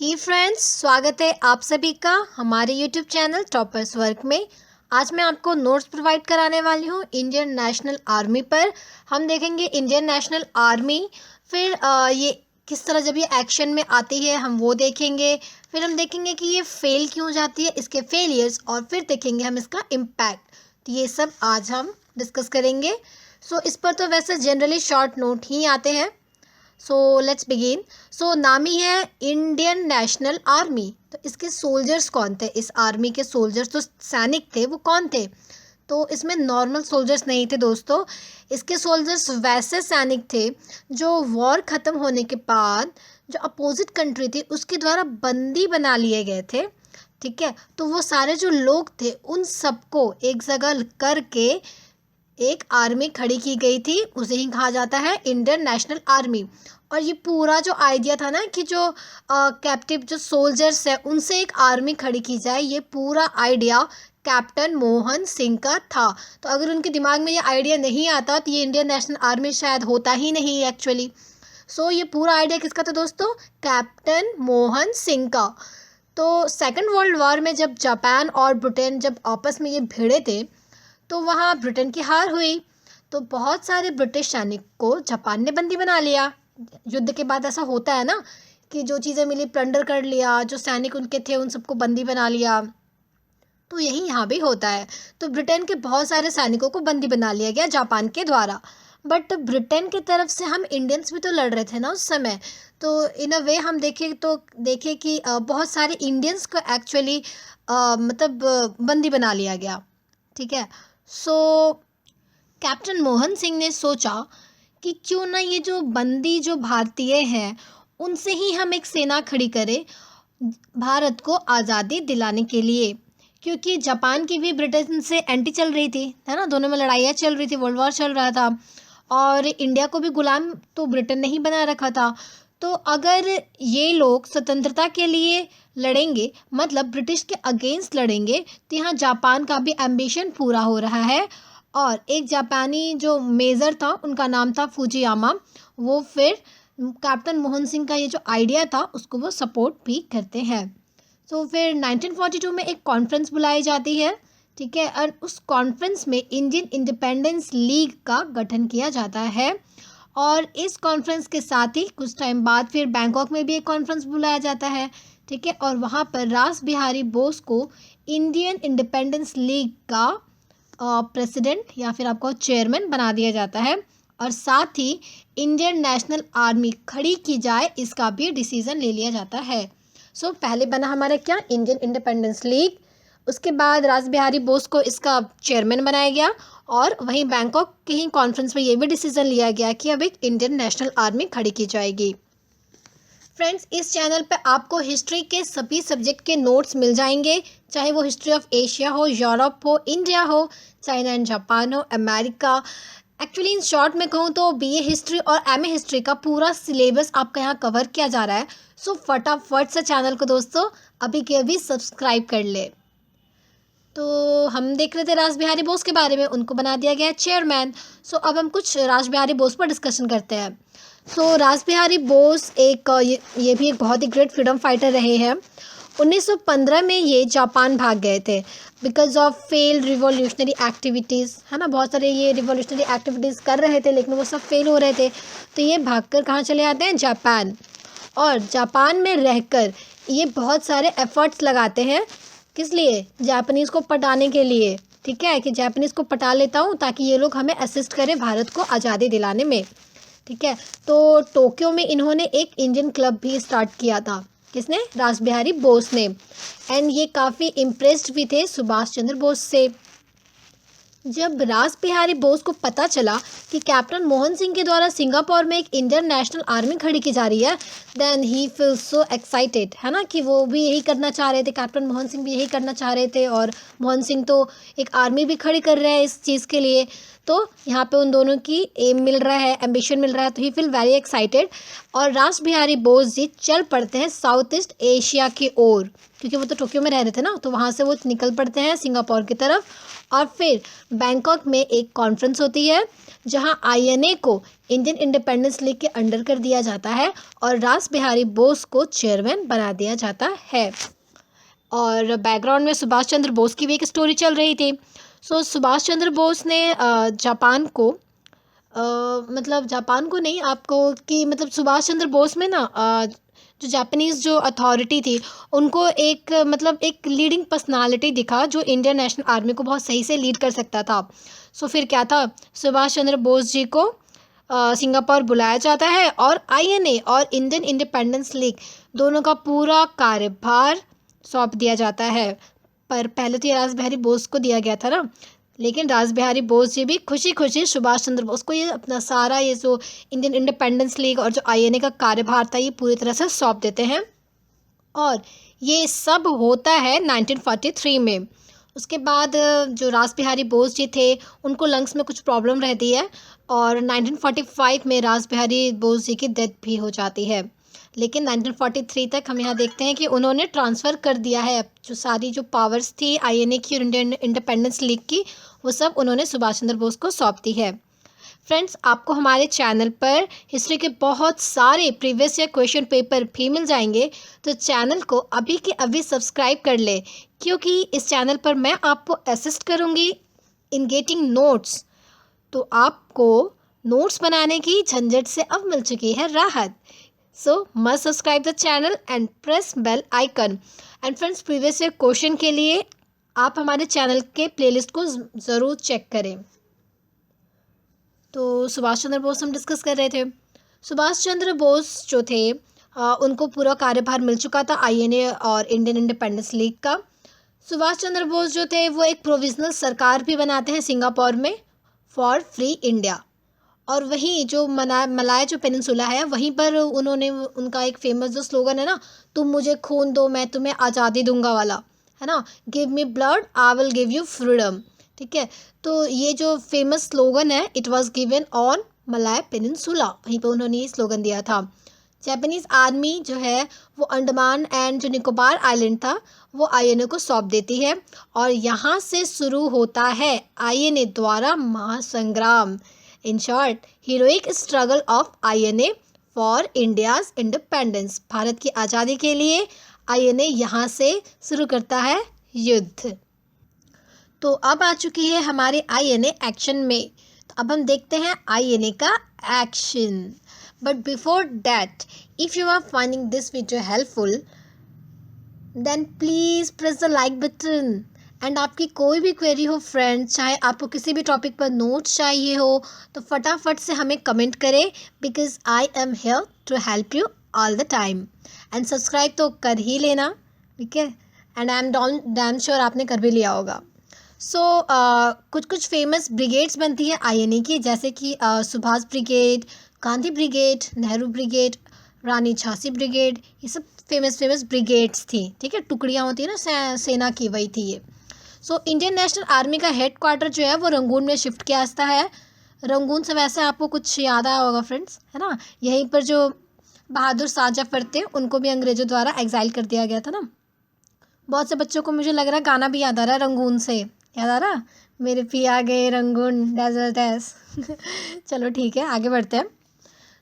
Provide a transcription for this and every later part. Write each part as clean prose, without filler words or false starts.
ही friends, स्वागत है आप सभी का हमारे यूट्यूब चैनल टॉपर्स वर्क में। आज मैं आपको नोट्स प्रोवाइड कराने वाली हूँ इंडियन नेशनल आर्मी पर। हम देखेंगे इंडियन नेशनल आर्मी, फिर ये किस तरह जब ये एक्शन में आती है हम वो देखेंगे। फिर हम देखेंगे कि ये फेल क्यों जाती है, इसके फेलियर्स, और फिर देखेंगे हम इसका इम्पैक्ट। तो ये सब आज हम डिस्कस करेंगे। सो इस पर तो वैसे जनरली शॉर्ट नोट ही आते हैं। So let's begin. सो नाम ही है इंडियन नेशनल आर्मी। तो इसके सोल्जर्स कौन थे, इस आर्मी के सोल्जर्स जो सैनिक थे वो कौन थे? तो इसमें नॉर्मल सोल्जर्स नहीं थे दोस्तों। इसके सोल्जर्स वैसे सैनिक थे जो वॉर ख़त्म होने के बाद जो अपोजिट कंट्री थी उसके द्वारा बंदी बना लिए गए थे। ठीक है, तो वो सारे जो लोग थे उन सबको एक जगह करके एक आर्मी खड़ी की गई थी, उसे ही कहा जाता है इंडियन नेशनल आर्मी। और ये पूरा जो आइडिया था ना कि जो कैप्टिव जो सोल्जर्स है उनसे एक आर्मी खड़ी की जाए, ये पूरा आइडिया कैप्टन मोहन सिंह का था। तो अगर उनके दिमाग में ये आइडिया नहीं आता तो ये इंडियन नेशनल आर्मी शायद होता ही नहीं एक्चुअली। सो ये पूरा आइडिया किसका था दोस्तों? कैप्टन मोहन सिंह का। तो सेकेंड वर्ल्ड वॉर में जब जापान और ब्रिटेन जब आपस में ये भिड़े थे तो वहाँ ब्रिटेन की हार हुई। तो बहुत सारे ब्रिटिश सैनिक को जापान ने बंदी बना लिया। युद्ध के बाद ऐसा होता है ना कि जो चीज़ें मिली प्लंडर कर लिया, जो सैनिक उनके थे उन सबको बंदी बना लिया। तो यही यहाँ भी होता है। तो ब्रिटेन के बहुत सारे सैनिकों को बंदी बना लिया गया जापान के द्वारा। बट ब्रिटेन की तरफ से हम इंडियंस भी तो लड़ रहे थे ना उस समय। तो इन अ वे हम देखें कि बहुत सारे इंडियंस को एक्चुअली मतलब बंदी बना लिया गया। ठीक है। सो कैप्टन मोहन सिंह ने सोचा कि क्यों ना ये जो बंदी जो भारतीय हैं उनसे ही हम एक सेना खड़ी करें भारत को आज़ादी दिलाने के लिए। क्योंकि जापान की भी ब्रिटेन से एंटी चल रही थी, है ना, दोनों में लड़ाइयाँ चल रही थी, वर्ल्ड वॉर चल रहा था। और इंडिया को भी गुलाम तो ब्रिटेन ने ही बना रखा था। तो अगर ये लोग स्वतंत्रता के लिए लड़ेंगे, मतलब ब्रिटिश के अगेंस्ट लड़ेंगे, तो यहाँ जापान का भी एम्बिशन पूरा हो रहा है। और एक जापानी जो मेजर था उनका नाम था फुजियामा, वो फिर कैप्टन मोहन सिंह का ये जो आइडिया था उसको वो सपोर्ट भी करते हैं। तो फिर 1942 में एक कॉन्फ्रेंस बुलाई जाती है। ठीक है, और उस कॉन्फ्रेंस में इंडियन इंडिपेंडेंस लीग का गठन किया जाता है। और इस कॉन्फ्रेंस के साथ ही कुछ टाइम बाद फिर बैंकॉक में भी एक कॉन्फ्रेंस बुलाया जाता है। ठीक है, और वहाँ पर रास बिहारी बोस को इंडियन इंडिपेंडेंस लीग का प्रेसिडेंट या फिर आपको चेयरमैन बना दिया जाता है। और साथ ही इंडियन नेशनल आर्मी खड़ी की जाए इसका भी डिसीजन ले लिया जाता है। सो पहले बना हमारा क्या, इंडियन इंडिपेंडेंस लीग। उसके बाद रास बिहारी बोस को इसका चेयरमैन बनाया गया। और वहीं बैंकॉक के ही कॉन्फ्रेंस में ये भी डिसीजन लिया गया कि अब एक इंडियन नेशनल आर्मी खड़ी की जाएगी। फ्रेंड्स, इस चैनल पे आपको हिस्ट्री के सभी सब्जेक्ट के नोट्स मिल जाएंगे, चाहे वो हिस्ट्री ऑफ एशिया हो, यूरोप हो, इंडिया हो, चाइना एंड जापान हो, अमेरिका। एक्चुअली इन शॉर्ट में कहूँ तो बीए हिस्ट्री और एमए हिस्ट्री का पूरा सिलेबस आपका यहाँ कवर किया जा रहा है। सो फटाफट से चैनल को दोस्तों अभी के अभी सब्सक्राइब कर ले। तो हम देख रहे थे रास बिहारी बोस के बारे में, उनको बना दिया गया चेयरमैन। सो अब हम कुछ रास बिहारी बोस पर डिस्कशन करते हैं। सो रास बिहारी बोस एक ये भी एक बहुत ही ग्रेट फ्रीडम फाइटर रहे हैं। 1915 में ये जापान भाग गए थे because of failed revolutionary activities, है ना, बहुत सारे ये रिवॉल्यूशनरी एक्टिविटीज़ कर रहे थे लेकिन वो सब फेल हो रहे थे। तो ये भागकर कहाँ चले आते हैं? जापान। और जापान में रहकर ये बहुत सारे एफर्ट्स लगाते हैं। किस लिए? जापानीज़ को पटाने के लिए। ठीक है, कि जापानीज़ को पटा लेता हूँ ताकि ये लोग हमें असिस्ट करें भारत को आज़ादी दिलाने में। ठीक है, तो टोक्यो में इन्होंने एक इंडियन क्लब भी स्टार्ट किया था। किसने? रास बिहारी बोस ने। एंड ये काफ़ी इम्प्रेस्ड भी थे सुभाष चंद्र बोस से। जब रास बिहारी बोस को पता चला कि कैप्टन मोहन सिंह के द्वारा सिंगापुर में एक इंडियन नेशनल आर्मी खड़ी की जा रही है, then he feel so excited, है ना, कि वो भी यही करना चाह रहे थे, कैप्टन मोहन सिंह भी यही करना चाह रहे थे। और मोहन सिंह तो एक आर्मी भी खड़ी कर रहे हैं इस चीज़ के लिए। तो यहाँ पे उन दोनों की एम मिल रहा है, एम्बिशन मिल रहा है, तो ही फील वेरी एक्साइटेड। और रास बिहारी बोस जी चल पड़ते हैं साउथ ईस्ट एशिया की ओर, क्योंकि वो तो टोक्यो में रह रहे थे ना, तो वहाँ से वो निकल पड़ते हैं सिंगापुर की तरफ। और फिर बैंकॉक में एक कॉन्फ्रेंस होती है जहाँ आईएनए को इंडियन इंडिपेंडेंस लीग के अंडर कर दिया जाता है और रास बिहारी बोस को चेयरमैन बना दिया जाता है। और बैकग्राउंड में सुभाष चंद्र बोस की भी एक स्टोरी चल रही थी। सो सुभाष चंद्र बोस ने जापान को मतलब जापान को नहीं, आपको कि मतलब सुभाष चंद्र बोस में ना जो जापानीज़ जो अथॉरिटी थी उनको एक मतलब एक लीडिंग पर्सनालिटी दिखा जो इंडियन नेशनल आर्मी को बहुत सही से लीड कर सकता था। सो फिर क्या था, सुभाष चंद्र बोस जी को सिंगापुर बुलाया जाता है और आईएनए और इंडियन इंडिपेंडेंस लीग दोनों का पूरा कार्यभार सौंप दिया जाता है। पर पहले तो ये रास बिहारी बोस को दिया गया था ना, लेकिन रास बिहारी बोस जी भी खुशी खुशी सुभाष चंद्र बोस को ये अपना सारा ये जो इंडियन इंडिपेंडेंस लीग और जो आईएनए का कार्यभार था ये पूरी तरह से सौंप देते हैं। और ये सब होता है 1943 में। उसके बाद जो रास बिहारी बोस जी थे उनको लंग्स में कुछ प्रॉब्लम रहती है और 1945 में रास बिहारी बोस जी की डेथ भी हो जाती है। लेकिन 1943 तक हम यहाँ देखते हैं कि उन्होंने ट्रांसफ़र कर दिया है जो सारी जो पावर्स थी आईएनए की और इंडियन इंडिपेंडेंस लीग की, वो सब उन्होंने सुभाष चंद्र बोस को सौंप दी है। फ्रेंड्स, आपको हमारे चैनल पर हिस्ट्री के बहुत सारे प्रीवियस ईयर क्वेश्चन पेपर भी मिल जाएंगे, तो चैनल को अभी के अभी सब्सक्राइब कर ले, क्योंकि इस चैनल पर मैं आपको असिस्ट करूँगी इन गेटिंग नोट्स। तो आपको नोट्स बनाने की झंझट से अब मिल चुकी है राहत। So must subscribe the channel and press bell icon. And friends, previous year question के लिए आप हमारे चैनल के प्लेलिस्ट को ज़रूर चेक करें। तो सुभाष चंद्र बोस हम डिस्कस कर रहे थे। सुभाष चंद्र बोस जो थे उनको पूरा कार्यभार मिल चुका था आईएनए और इंडियन इंडिपेंडेंस लीग का। सुभाष चंद्र बोस जो थे वो एक प्रोविजनल सरकार भी बनाते हैं सिंगापुर में फॉर फ्री इंडिया। और वहीं जो मलाया जो पेनिनसुला है वहीं पर उन्होंने उनका एक फेमस जो स्लोगन है ना, तुम मुझे खून दो मैं तुम्हें आज़ादी दूंगा वाला, है ना, give me blood I will give you freedom. ठीक है, तो ये जो फेमस स्लोगन है it was given on Malaya peninsula, वहीं पर उन्होंने ये स्लोगन दिया था। जापानीज़ आर्मी जो है वो अंडमान एंड जो निकोबार आइलैंड था वो आईएनए को सौंप देती है और यहाँ से शुरू होता है आईएनए द्वारा महासंग्राम। In short, heroic struggle of INA for India's independence. Bharat की आज़ादी के लिए आईएनए यहाँ से शुरू करता है युद्ध। तो अब आ चुकी है हमारे आईएनए एक्शन में। तो अब हम देखते हैं आईएनए का action. But before that, if you are finding this video helpful then please press the like button. And आपकी कोई भी क्वेरी हो फ्रेंड्स, चाहे आपको किसी भी टॉपिक पर नोट्स चाहिए हो, तो फटाफट से हमें कमेंट करें, because I am here to help you all the time. And subscribe तो कर ही लेना, ठीक है, and I am damn sure आपने कर भी लिया होगा। सो कुछ फेमस ब्रिगेड्स बनती है आईएनए की, जैसे कि Subhash brigade, Gandhi brigade, Nehru brigade, Rani Jhansi brigade, ये सब फेमस ब्रिगेड्स थी। ठीक है, टुकड़ियाँ होती है ना सेना की, वही थी ये। सो इंडियन नेशनल आर्मी का हेड क्वार्टर जो है वो रंगून में शिफ्ट किया जाता है। रंगून से वैसे आपको कुछ याद आया होगा फ्रेंड्स, है ना, यहीं पर जो बहादुर शाह जफर थे उनको भी अंग्रेज़ों द्वारा एग्जाइल कर दिया गया था ना। बहुत से बच्चों को मुझे लग रहा है गाना भी याद आ रहा है रंगून से, याद आ रहा, मेरे पिया गए रंगून डेजर्ट डैस। चलो ठीक है, आगे बढ़ते हैं।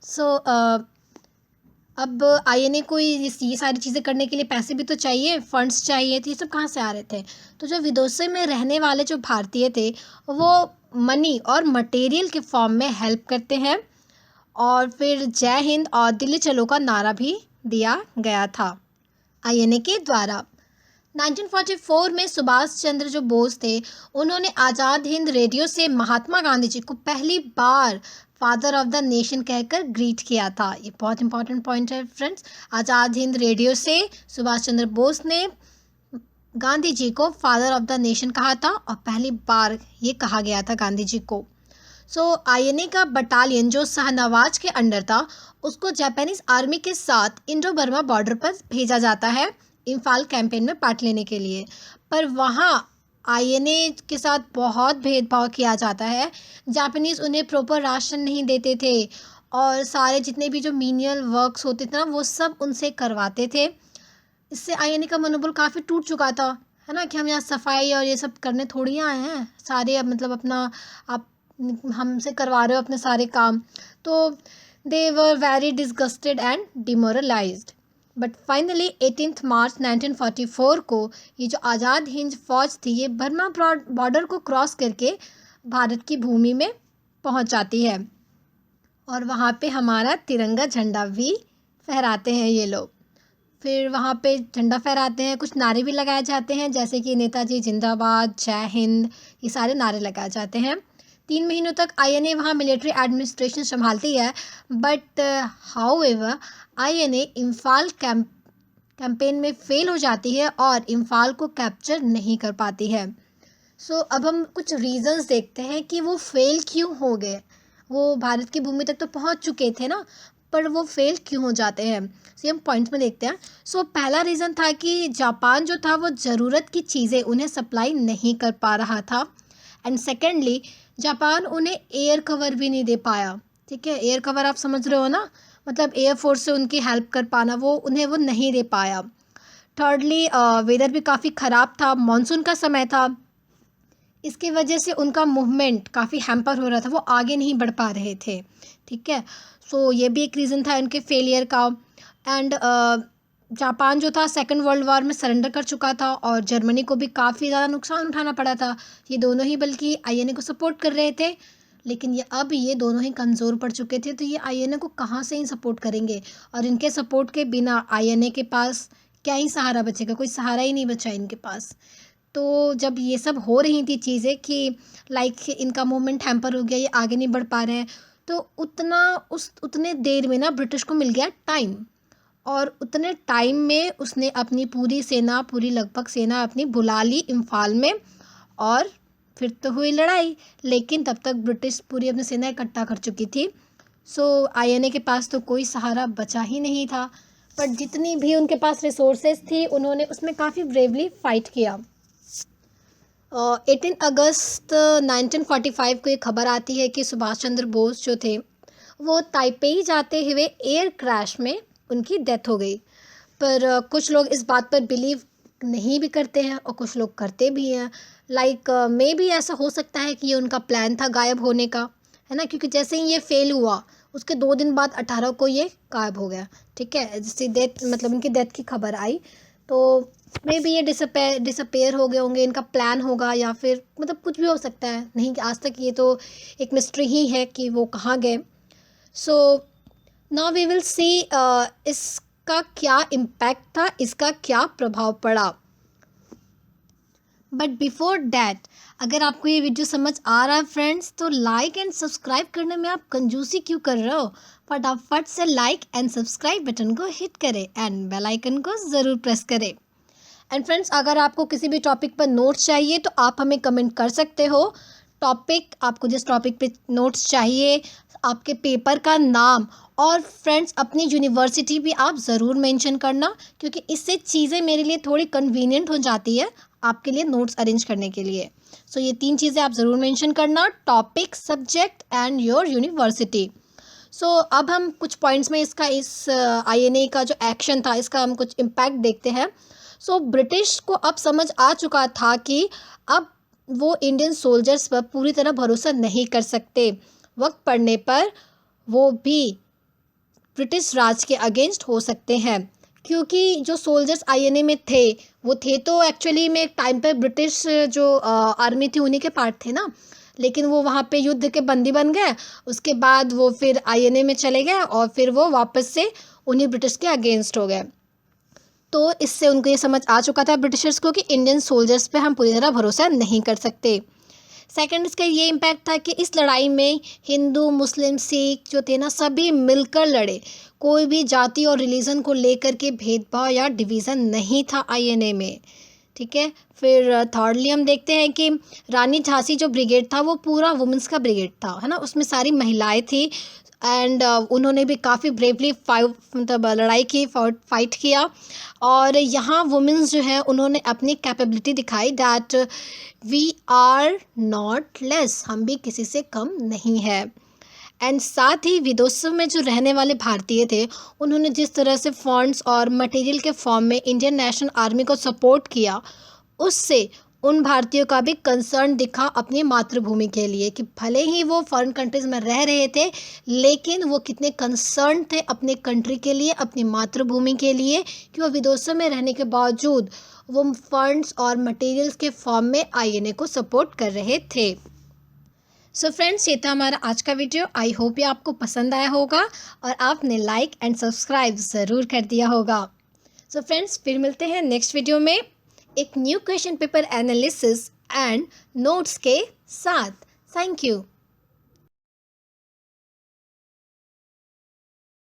सो अब आईएनए को ये सारी चीज़ें करने के लिए पैसे भी तो चाहिए, फंड्स चाहिए, तो ये सब कहाँ से आ रहे थे। तो जो विदेशों में रहने वाले जो भारतीय थे वो मनी और मटेरियल के फॉर्म में हेल्प करते हैं। और फिर जय हिंद और दिल्ली चलो का नारा भी दिया गया था आईएनए के द्वारा। 1944 में सुभाष चंद्र जो बोस थे उन्होंने आज़ाद हिंद रेडियो से महात्मा गांधी जी को पहली बार फादर ऑफ द नेशन कहकर ग्रीट किया था। ये बहुत इंपॉर्टेंट पॉइंट है फ्रेंड्स। आज़ाद हिंद रेडियो से सुभाष चंद्र बोस ने गांधी जी को फादर ऑफ द नेशन कहा था और पहली बार ये कहा गया था गांधी जी को। सो आईएनए का बटालियन जो शाहनवाज के अंडर था उसको जापानीज आर्मी के साथ इंडो बर्मा बॉर्डर पर भेजा जाता है इम्फाल कैंपेन में पार्ट लेने के लिए। पर वहाँ आईएनए के साथ बहुत भेदभाव किया जाता है। जापानीज़ उन्हें प्रॉपर राशन नहीं देते थे और सारे जितने भी जो मीनियल वर्क्स होते थे ना वो सब उनसे करवाते थे। इससे आईएनए का मनोबल काफ़ी टूट चुका था, है ना, कि हम यहाँ सफाई और ये सब करने थोड़ी आए हैं, सारे अब मतलब अपना आप हमसे करवा रहे हो अपने सारे काम। तो they were very disgusted and demoralised. But finally 18 March 1944 को ये जो आज़ाद हिंद फौज थी ये बर्मा बॉर्डर को क्रॉस करके भारत की भूमि में पहुंच जाती है और वहाँ पे हमारा तिरंगा झंडा भी फहराते हैं ये लोग। फिर वहाँ पे झंडा फहराते हैं, कुछ नारे भी लगाए जाते हैं जैसे कि नेताजी जिंदाबाद, जय हिंद, ये सारे नारे लगाए जाते हैं। 3 महीनों तक आईएनए वहाँ मिलिट्री एडमिनिस्ट्रेशन संभालती है। But however INA Imphal campaign में फेल हो जाती है और इम्फाल को कैप्चर नहीं कर पाती है। अब हम कुछ रीजंस देखते हैं कि वो फेल क्यों हो गए। वो भारत की भूमि तक तो पहुंच चुके थे ना, पर वो फेल क्यों हो जाते हैं, हम पॉइंट्स में देखते हैं। पहला रीज़न था कि जापान जो था वो ज़रूरत की चीज़ें उन्हें सप्लाई नहीं कर पा रहा था। एंड सेकेंडली जापान उन्हें एयर कवर भी नहीं दे पाया। ठीक है, एयर कवर आप समझ रहे हो ना, मतलब एयरफोर्स से उनकी हेल्प कर पाना, वो नहीं दे पाया। थर्डली वेदर भी काफ़ी ख़राब था, मानसून का समय था, इसकी वजह से उनका मूवमेंट काफ़ी हैम्पर हो रहा था, वो आगे नहीं बढ़ पा रहे थे। ठीक है, ये भी एक रीज़न था इनके फेलियर का। एंड जापान जो था सेकेंड वर्ल्ड वॉर में सरेंडर कर चुका था और जर्मनी को भी काफ़ी ज़्यादा नुकसान उठाना पड़ा था। ये दोनों ही बल्कि आईएनए को सपोर्ट कर रहे थे, लेकिन ये दोनों ही कमज़ोर पड़ चुके थे, तो ये आईएनए को कहाँ से ही सपोर्ट करेंगे। और इनके सपोर्ट के बिना आईएनए के पास क्या ही सहारा बचेगा, कोई सहारा ही नहीं बचा इनके पास। तो जब ये सब हो रही थी चीज़ें कि लाइक इनका मूवमेंट हैम्पर हो गया, ये आगे नहीं बढ़ पा रहे हैं, तो उतने देर में ना ब्रिटिश को मिल गया टाइम, और उतने टाइम में उसने अपनी पूरी लगभग सेना अपनी बुला ली इम्फाल में, और फिर तो हुई लड़ाई, लेकिन तब तक ब्रिटिश पूरी अपनी सेना इकट्ठा कर चुकी थी। आईएनए के पास तो कोई सहारा बचा ही नहीं था, बट जितनी भी उनके पास रिसोर्सेज थी उन्होंने उसमें काफ़ी ब्रेवली फाइट किया। 18 अगस्त 1945 को ये खबर आती है कि सुभाष चंद्र बोस जो थे वो ताइपेई जाते हुए एयर क्रैश में उनकी डेथ हो गई। पर कुछ लोग इस बात पर बिलीव नहीं भी करते हैं और कुछ लोग करते भी हैं। लाइक मे भी ऐसा हो सकता है कि ये उनका प्लान था गायब होने का, है ना, क्योंकि जैसे ही ये फेल हुआ उसके 2 दिन बाद 18 को ये गायब हो गया। ठीक है, जिससे डेथ मतलब इनकी डेथ की खबर आई, तो मे बी ये डिसअपेयर हो गए होंगे, इनका प्लान होगा, या फिर मतलब कुछ भी हो सकता है, नहीं कि आज तक ये तो एक मिस्ट्री ही है कि वो कहाँ गए। नाउ वी विल सी इसका क्या इम्पैक्ट था, इसका क्या प्रभाव पड़ा। बट बिफोर डैट, अगर आपको ये वीडियो समझ आ रहा है फ्रेंड्स, तो लाइक एंड सब्सक्राइब करने में आप कंजूसी क्यों कर रहे हो। फटाफट से लाइक एंड सब्सक्राइब बटन को हिट करें एंड बेल आइकन को ज़रूर प्रेस करें। एंड फ्रेंड्स, अगर आपको किसी भी टॉपिक पर नोट्स चाहिए तो आप हमें कमेंट कर सकते हो। टॉपिक, आपको जिस टॉपिक पे नोट्स चाहिए, आपके पेपर का नाम, और फ्रेंड्स अपनी यूनिवर्सिटी भी आप ज़रूर मेंशन करना, क्योंकि इससे चीज़ें मेरे लिए थोड़ी कन्वीनियंट हो जाती है आपके लिए नोट्स अरेंज करने के लिए। ये 3 चीज़ें आप ज़रूर मेंशन करना, topic, subject and your university. अब हम कुछ पॉइंट्स में इस आईएनए का जो एक्शन था इसका हम कुछ इम्पैक्ट देखते हैं। ब्रिटिश को अब समझ आ चुका था कि अब वो इंडियन सोल्जर्स पर पूरी तरह भरोसा नहीं कर सकते। वक्त पड़ने पर वो भी ब्रिटिश राज के अगेंस्ट हो सकते हैं, क्योंकि जो सोल्जर्स आईएनए में थे वो थे तो एक्चुअली में एक टाइम पे ब्रिटिश जो आर्मी थी उन्हीं के पार्ट थे ना, लेकिन वो वहाँ पे युद्ध के बंदी बन गए। उसके बाद वो फिर आईएनए में चले गए और फिर वो वापस से उन्हीं ब्रिटिश के अगेंस्ट हो गए। तो इससे उनको ये समझ आ चुका था ब्रिटिशर्स को कि इंडियन सोल्जर्स पे हम पूरी तरह भरोसा नहीं कर सकते। सेकंड, इसका ये इम्पैक्ट था कि इस लड़ाई में हिंदू, मुस्लिम, सिख जो थे ना सभी मिलकर लड़े। कोई भी जाति और रिलीजन को लेकर के भेदभाव या डिवीज़न नहीं था आईएनए में। ठीक है। फिर थर्डली हम देखते हैं कि रानी झांसी जो ब्रिगेड था वो पूरा वुमेंस का ब्रिगेड था, है ना, उसमें सारी महिलाएं थी एंड उन्होंने भी काफ़ी ब्रेवली मतलब लड़ाई की, फाइट किया। और यहाँ वुमेंस जो है उन्होंने अपनी कैपेबिलिटी दिखाई that we are not less, हम भी किसी से कम नहीं है। एंड साथ ही विदेशों में जो रहने वाले भारतीय थे उन्होंने जिस तरह से फंड्स और मटेरियल के फॉर्म में इंडियन नेशनल आर्मी को सपोर्ट किया, उससे उन भारतीयों का भी कंसर्न दिखा अपनी मातृभूमि के लिए कि भले ही वो फॉरेन कंट्रीज़ में रह रहे थे लेकिन वो कितने कंसर्न थे अपने कंट्री के लिए, अपनी मातृभूमि के लिए, कि वो विदेशों में रहने के बावजूद वो फंड्स और मटेरियल्स के फॉर्म में आईएनए को सपोर्ट कर रहे थे। सो फ्रेंड्स, ये था हमारा आज का वीडियो। आई होप ये आपको पसंद आया होगा और आपने लाइक एंड सब्सक्राइब ज़रूर कर दिया होगा। सो फ्रेंड्स, फिर मिलते हैं नेक्स्ट वीडियो में एक new question paper analysis and notes के साथ। Thank you.